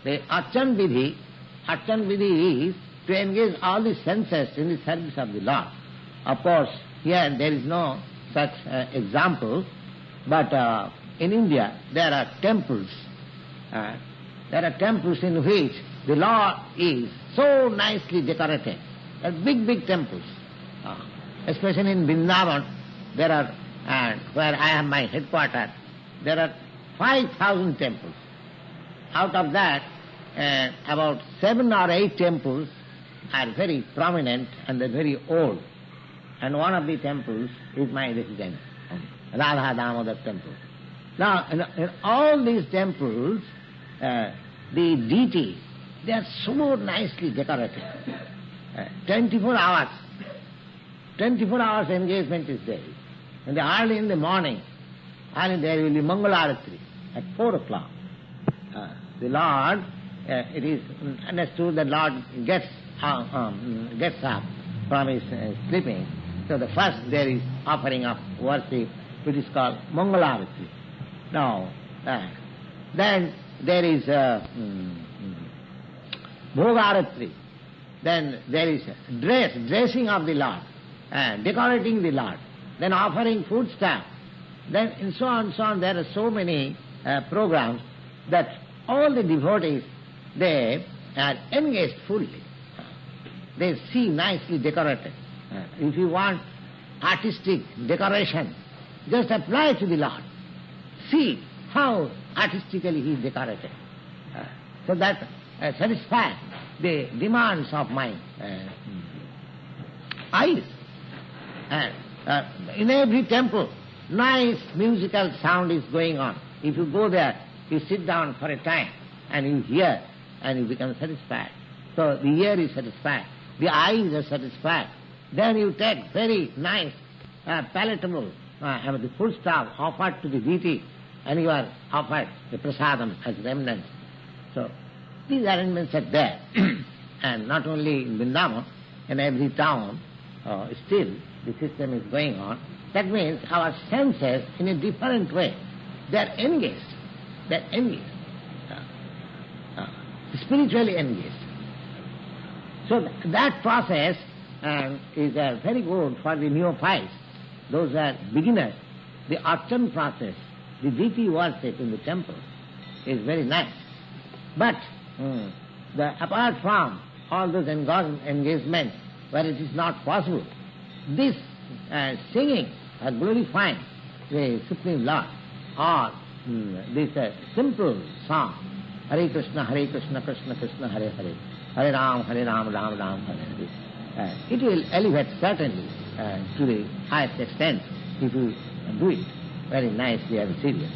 The Archan Vidhi is to engage all the senses in the service of the Lord. Of course, here there is no such example, but in India there are temples. There are temples in which the Lord is so nicely decorated. There are big temples. Especially in Vrindavan, there are, where I have my headquarters, there are 5,000 temples. Out of that, about 7 or 8 temples are very prominent and they're very old. And one of the temples is my residence, Radha Damodar temple. Now, in all these temples, the deities, they are so nicely decorated. 24 hours engagement is there. And early in the morning, early there will be Mangalaratri at 4 o'clock. The Lord, it is understood that Lord gets up from his sleeping. So the first there is offering of worship, which is called Mangalaratri. Now, then there is Bhogaratri. Then there is dressing of the Lord, decorating the Lord, then offering food stuff, then and so on. There are so many programs that all the devotees, they are engaged fully. They see nicely decorated. If you want artistic decoration, just apply to the Lord. See how artistically he is decorated. So that satisfies the demands of my eyes. In every temple, nice musical sound is going on. If you go there, you sit down for a time and you hear and you become satisfied. So the ear is satisfied, the eyes are satisfied. Then you take very nice, palatable, the food stuff offered to the deity, and you are offered the prasadam as remnants. So these arrangements are there. And not only in Vrindavan, in every town, still the system is going on. That means our senses, in a different way, they are engaged. They are engaged. Spiritually engaged. So that process is very good for the neophytes. Those are beginners. The archan process, the deity worship in the temple is very nice. But apart from all those engagements where it is not possible, this singing or glorifying the Supreme Lord, or this simple song, Hare Krishna, Krishna Krishna, Hare Hare, Hare Ram, Ram Ram, Hare Hare. It will elevate certainly to the highest extent if you do it very nicely and seriously.